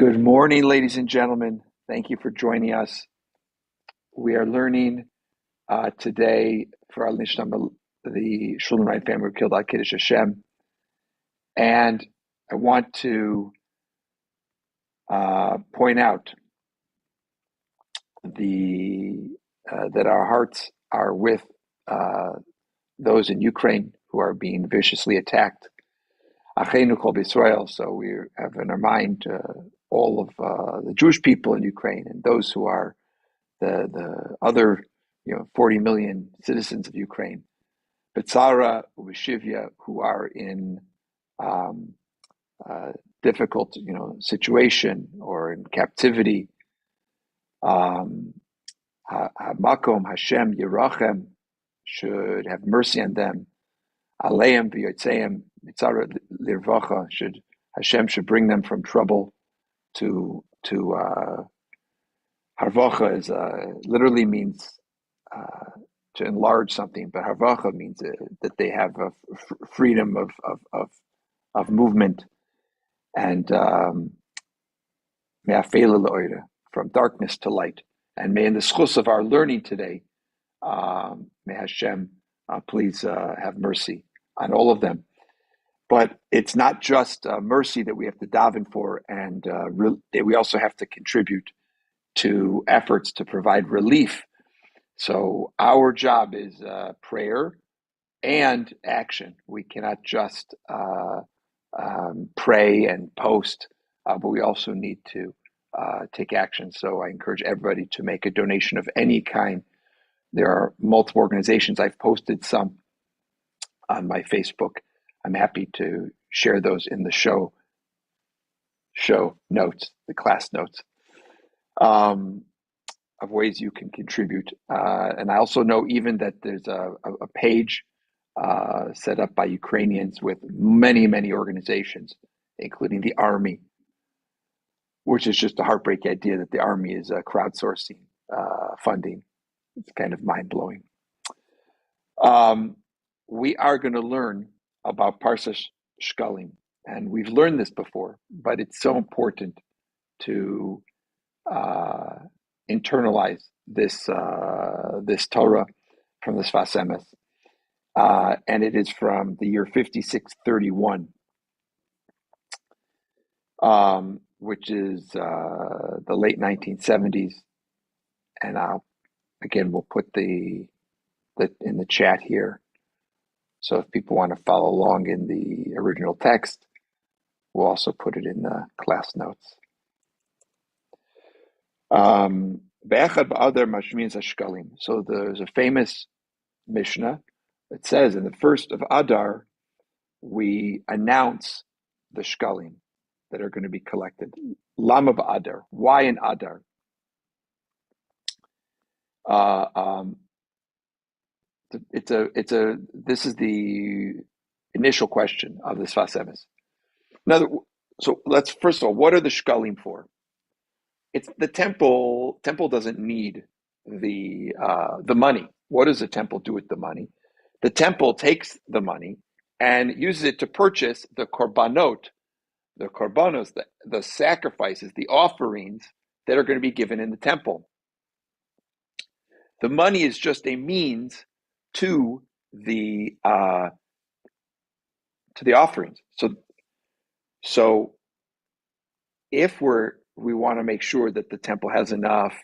Good morning, ladies and gentlemen. Thank you for joining us. We are learning today for our Nishnam, the Shul family who killed Kiddush Hashem. And I want to point out that our hearts are with those in Ukraine who are being viciously attacked. Achenu Kol B'Yisrael. So we have in our mind all of the Jewish people in Ukraine and those who are the other 40 million citizens of Ukraine, B'Tzara, Ubishivya, who are in difficult situation or in captivity. Hamakom Hashem Yerachem should have mercy on them. Aleim v'yotzeim B'Tzara lirvacha, Hashem should bring them from trouble to Harvacha is literally means to enlarge something, but harvacha means that they have a freedom of movement and from darkness to light. And may in the schus of our learning today, may Hashem please have mercy on all of them. But it's not just mercy that we have to daven for, and we also have to contribute to efforts to provide relief. So our job is prayer and action. We cannot just pray and post, but we also need to take action. So I encourage everybody to make a donation of any kind. There are multiple organizations. I've posted some on my Facebook. I'm happy to share those in the show notes, the class notes. Of ways you can contribute. And I also know even that there's a page set up by Ukrainians with many, many organizations, including the army, which is just a heartbreak idea that the army is crowdsourcing funding. It's kind of mind-blowing. We are going to learn about Parsha Shekalim, and we've learned this before, but it's so important to internalize this Torah from the Sfas Emes, and it is from the year 5631, which is the late 1970s. And we'll put the in the chat here. So if people want to follow along in the original text, we'll also put it in the class notes. So there's a famous Mishnah that says in the first of Adar, we announce the Shekalim that are going to be collected. Lama ba'Adar. Why in Adar? This is the initial question of the Sfas Emes. So let's first of all, what are the Shekalim for? It's the temple. Temple doesn't need the money. What does the temple do with the money? The temple takes the money and uses it to purchase the korbanos, the sacrifices, the offerings that are going to be given in the temple. The money is just a means to the offerings. So if we want to make sure that the temple has enough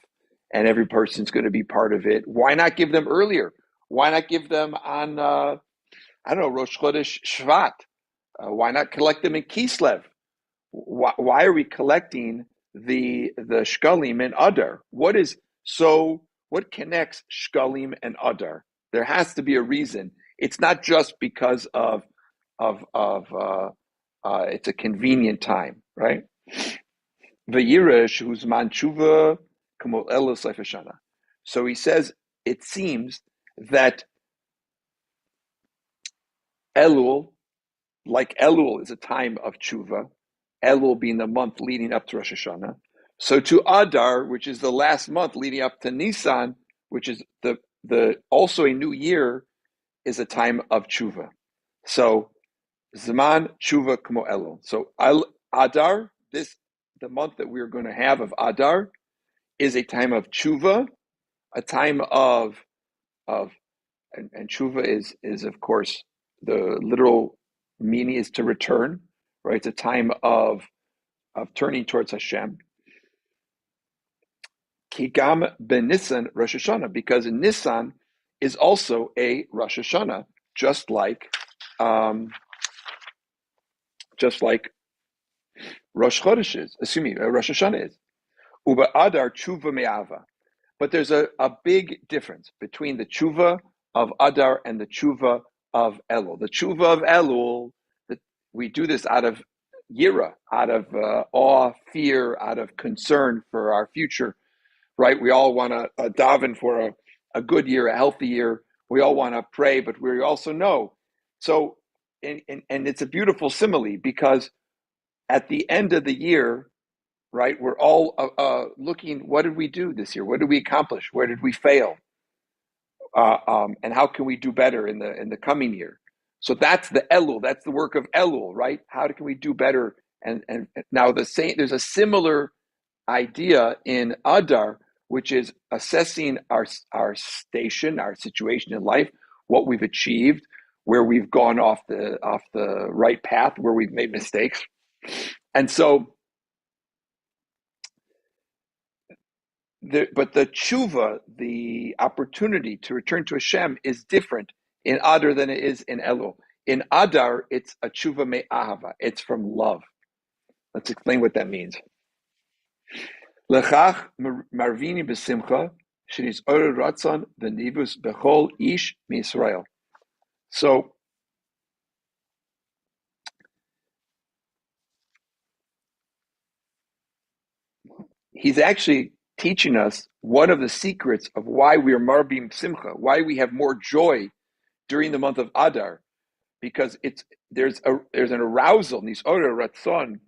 and every person's going to be part of it, why not give them earlier? Why not give them on, Rosh Chodesh Shvat? Why not collect them in Kislev? Why are we collecting the Shekalim in Adar? What connects Shekalim and Adar? There has to be a reason. It's not just because of it's a convenient time, right? So he says, it seems that Elul is a time of tshuva, Elul being the month leading up to Rosh Hashanah. So to Adar, which is the last month leading up to Nisan, which is the also a new year, is a time of tshuva. So Zman tshuva kmo Elul. So Adar, this the month that we're going to have of Adar is a time of tshuva, a time of and tshuva is of course the literal meaning is to return, right? It's a time of turning towards Hashem. Kigam ben Nisan Rosh Hashanah, because in Nisan is also a Rosh Hashanah, just like Rosh Chodesh is. Rosh Hashanah is. Uba Adar tshuva me'ava. But there's a big difference between the tshuva of Adar and the tshuva of Elul. The tshuva of Elul, we do this out of yira, out of awe, fear, out of concern for our future, right? We all want to daven for a good year, a healthy year. We all want to pray, but we also know. So, and it's a beautiful simile because at the end of the year, right, we're all looking, what did we do this year? What did we accomplish? Where did we fail? And how can we do better in the coming year? So that's the Elul. That's the work of Elul, right? How can we do better? And now there's a similar idea in Adar, which is assessing our station, our situation in life, what we've achieved, where we've gone off the right path, where we've made mistakes, and so. But the tshuva, the opportunity to return to Hashem, is different in Adar than it is in Elul. In Adar, it's a tshuva me'ahava. It's from love. Let's explain what that means. Lechach marvini b'simcha shenis orer ratzon v'nivus bechol ish miYisrael. So he's actually teaching us one of the secrets of why we are marbim simcha, why we have more joy during the month of Adar, because there's an arousal, nisorer ratzon,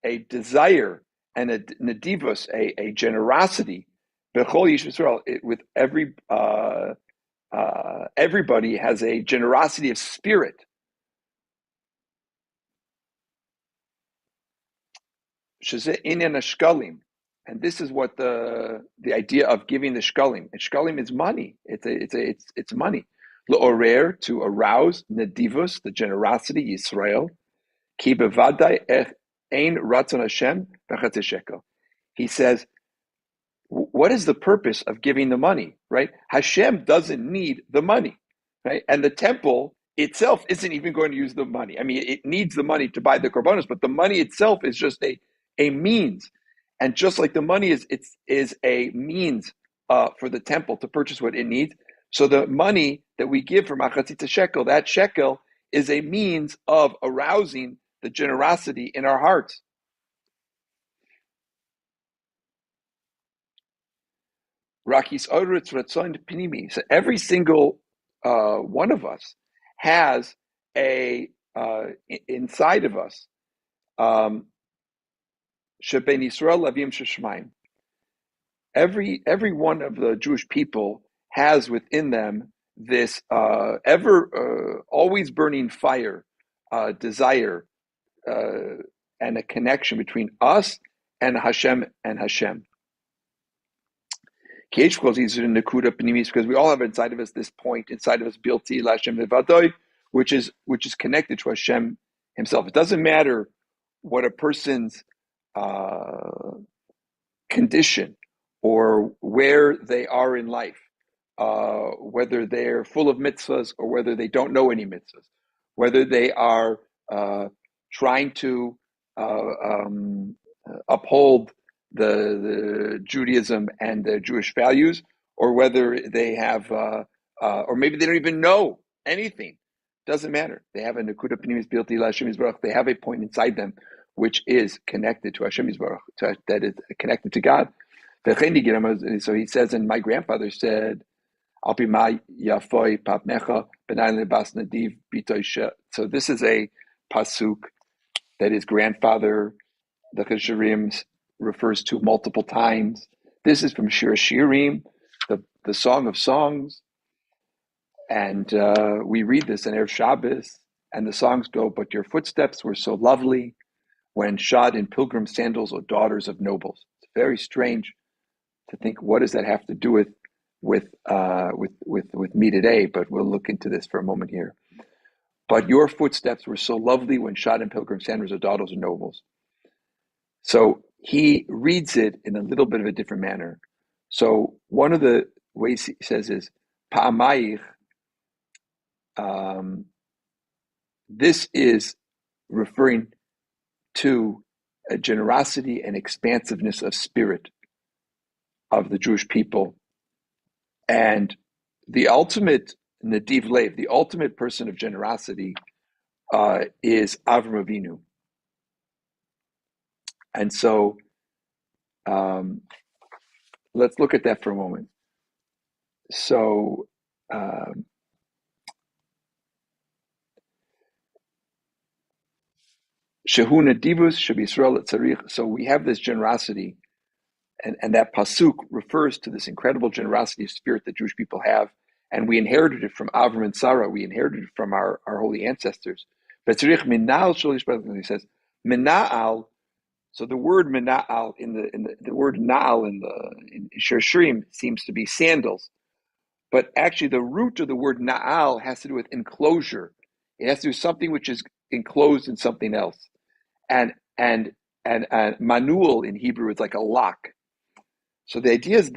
a desire, and a nadivus, a generosity, bechol yish Yisrael, with everybody has a generosity of spirit. Shezeh inyan hashkalim. And this is what the idea of giving the shkalim. And shkalim is money. It's money. L'orer, to arouse, nadivus, the generosity, Yisrael. Ki bevadai ein ratzon Hashem b'chatei shekel. He says, what is the purpose of giving the money, right? Hashem doesn't need the money, right? And the temple itself isn't even going to use the money. I mean, it needs the money to buy the korbanos, but the money itself is just a means. And just like the money is a means for the temple to purchase what it needs, so the money that we give for machatzit shekel, that shekel is a means of arousing the generosity in our hearts. Rakis oritz ratzon pnimi. So every single one of us has inside of us. Sheben Yisrael Lavim Sheshmaim. Every one of the Jewish people has within them this always burning fire, desire, and a connection between us and Hashem and Hashem. Because we all have inside of us this point, inside of us, Bilti Lashem Levadoi, which is connected to Hashem Himself. It doesn't matter what a person's condition or where they are in life, whether they're full of mitzvahs or whether they don't know any mitzvahs, whether they are trying to uphold the Judaism and the Jewish values, or whether they have, or maybe they don't even know anything. Doesn't matter. They have a nekuda pnimis bilti LaHashem Yisbarach. They have a point inside them which is connected to Hashem Yisbarach, that is connected to God. So he says, and my grandfather said, "Al pi ma yafoi papnecha benayim lebas nadiv bitoisha." So this is a pasuk that his grandfather, the Chesharim, refers to multiple times. This is from Shir Shirim, the Song of Songs. And we read this in Erev Shabbos, and the songs go, "But your footsteps were so lovely. when shod in pilgrim sandals or daughters of nobles. It's very strange to think, what does that have to do with me today? But we'll look into this for a moment here. But your footsteps were so lovely when shod in pilgrim sandals or daughters of nobles. So he reads it in a little bit of a different manner. So one of the ways he says is pa'amayich. This is referring to a generosity and expansiveness of spirit of the Jewish people. And the ultimate Nadiv Lev, the ultimate person of generosity, is Avram Avinu. And so let's look at that for a moment. So Shehu Nadivus Shabi Yisrael Tzarich. So we have this generosity, and that pasuk refers to this incredible generosity of spirit that Jewish people have, and we inherited it from Avram and Sarah. We inherited it from our holy ancestors. But tzarich minal shalish, he says minal. So the word minal in the word naal in Shirshrim seems to be sandals, but actually the root of the word naal has to do with enclosure. It has to do with something which is enclosed in something else. And manuel in Hebrew is like a lock. So the idea is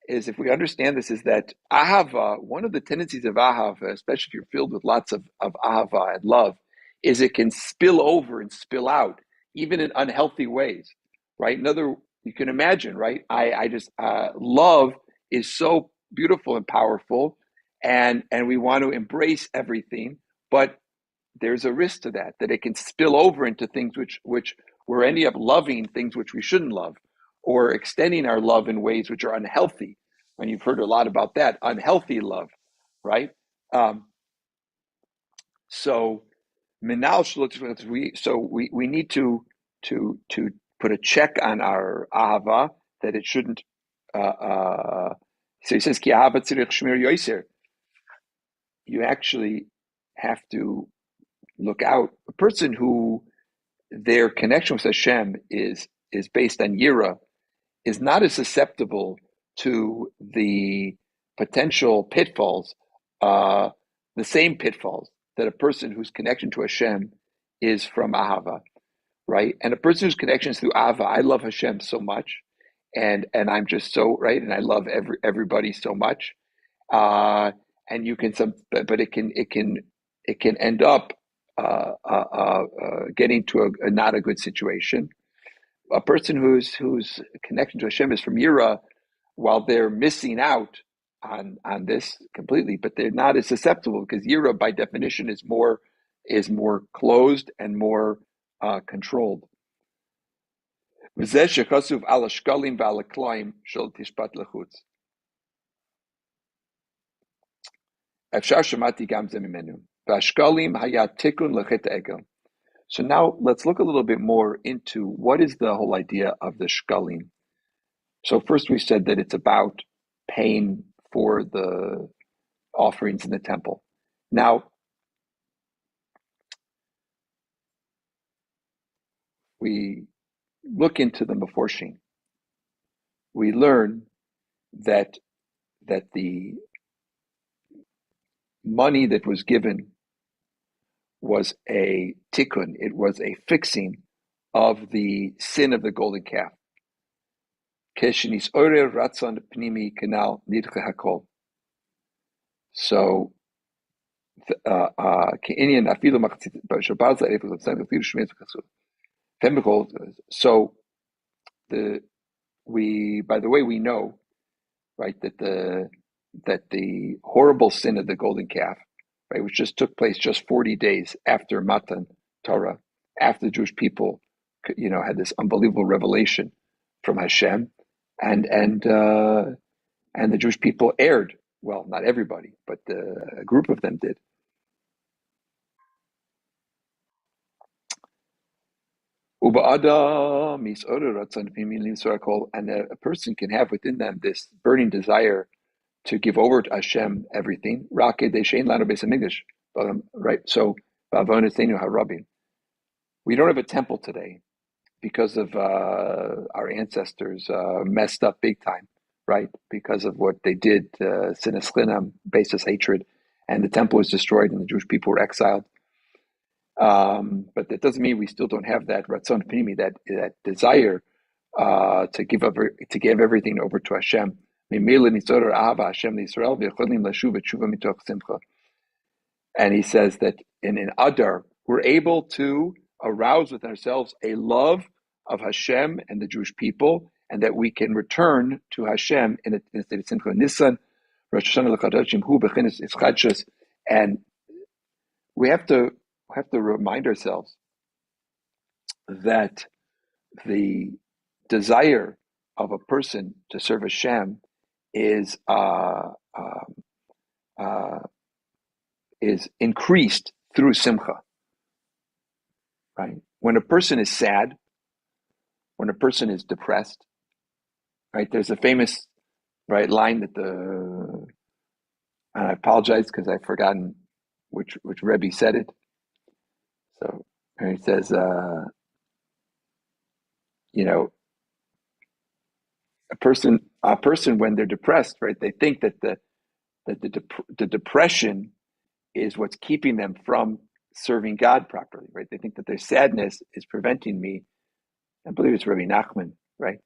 if we understand this, is that ahava, one of the tendencies of ahava, especially if you're filled with lots of ahava and love, is it can spill over and spill out, even in unhealthy ways, right? You can imagine, right? I just love is so beautiful and powerful, and we want to embrace everything, but there's a risk to that it can spill over into things which we're ending up loving things which we shouldn't love, or extending our love in ways which are unhealthy. And you've heard a lot about that, unhealthy love, right? So minal we need to put a check on our ahava, that it shouldn't. So he says ki ahava tzirich shmir yoser. You actually have to look out. A person who their connection with Hashem is based on Yira is not as susceptible to the potential pitfalls, the same pitfalls that a person whose connection to Hashem is from Ahava, right? And a person whose connection is through Ahava, I love Hashem so much, and I'm just so right, and I love everybody so much, and you can but it can end up getting to a not a good situation. A person whose connection to Hashem is from Yira, while they're missing out on this completely, but they're not as susceptible, because Yira by definition is more closed and more controlled. So now let's look a little bit more into what is the whole idea of the shkalim. So first we said that it's about paying for the offerings in the temple. Now, we look into the Meforshim. We learn that the money that was given was a tikkun. It was a fixing of the sin of the golden calf. So, so by the way, we know, right, that the horrible sin of the golden calf, right, which just took place just 40 days after Matan Torah, after the Jewish people, had this unbelievable revelation from Hashem, and the Jewish people erred. Well, not everybody, but a group of them did. And a person can have within them this burning desire to give over to Hashem everything. Right? So, We don't have a temple today because of our ancestors messed up big time, right? Because of what they did, sinas chinam, basis hatred, and the temple was destroyed and the Jewish people were exiled. But that doesn't mean we still don't have that ratzon pnimi, that desire to give everything over to Hashem. And he says that in Adar, we're able to arouse within ourselves a love of Hashem and the Jewish people, and that we can return to Hashem in a state of simcha. Nisan, Rosh Hashanah l'chadashim hu bechinas ischadshus, and we have to remind ourselves that the desire of a person to serve Hashem is increased through simcha. Right? When a person is sad, when a person is depressed, right? There's a famous line that and I apologize because I've forgotten which Rebbe said it. So he says, a person when they're depressed, right? They think that the depression is what's keeping them from serving God properly, right? They think that their sadness is preventing me. I believe it's Rabbi Nachman, right?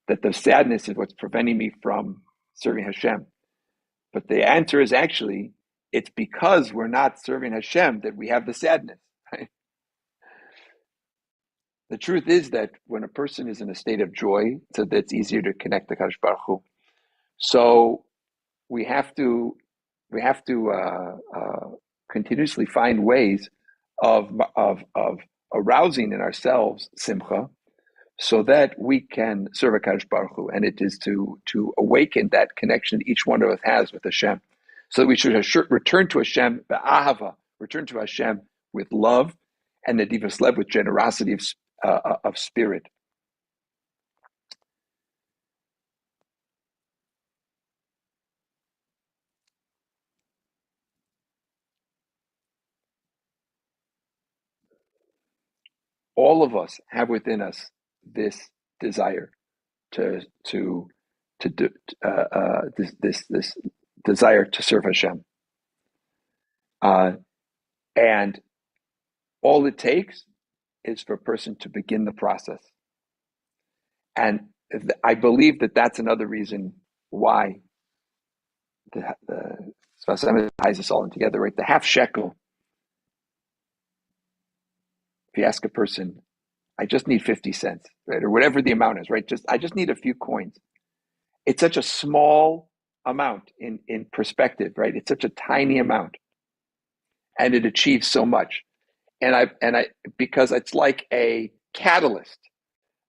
That the sadness is what's preventing me from serving Hashem. But the answer is actually, it's because we're not serving Hashem that we have the sadness, right? The truth is that when a person is in a state of joy, so that's easier to connect to Kadosh Baruch Hu. So we have to continuously find ways of arousing in ourselves simcha, so that we can serve Kadosh Baruch Hu, and it is to awaken that connection each one of us has with Hashem. So that we should return to Hashem ba'ahava, return to Hashem with love, and the divas lev, with generosity of spirit. All of us have within us this desire this desire to serve Hashem, and all it takes is for a person to begin the process. And I believe that that's another reason why the Sfas Emes ties us all in together, right? The half-shekel. If you ask a person, I just need 50 cents, right? Or whatever the amount is, right? I just need a few coins. It's such a small amount in perspective, right? It's such a tiny amount, and it achieves so much. And I because it's like a catalyst.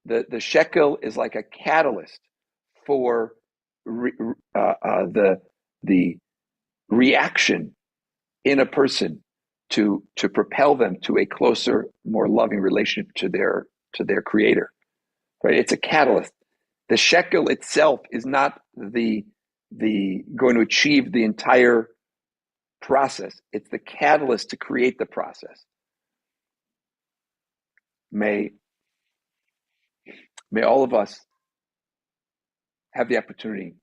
The shekel is like a catalyst for the reaction in a person to propel them to a closer, more loving relationship to their creator, right? It's a catalyst. The shekel itself is not the going to achieve the entire process. It's the catalyst to create the process. May all of us have the opportunity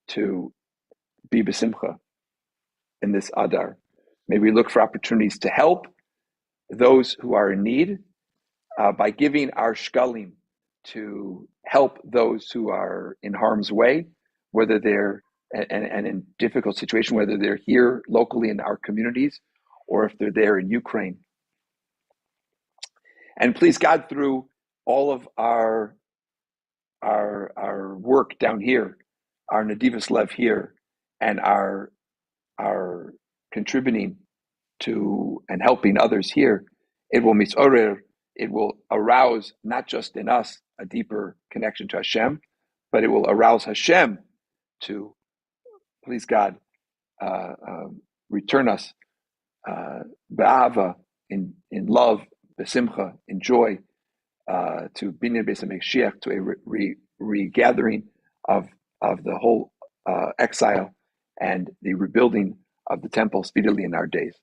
to be besimcha in this Adar. May we look for opportunities to help those who are in need by giving our shkalim to help those who are in harm's way, whether they're and in difficult situation, whether they're here locally in our communities or if they're there in Ukraine. And please God, through all of our work down here, our Nadivas Lev here, and our contributing to and helping others here, it will arouse not just in us a deeper connection to Hashem, but it will arouse Hashem to, please God, return us ba'ava, in love, besimcha, in joy, to binyan beis HaMashiach, to a regathering of the whole exile and the rebuilding of the temple speedily in our days.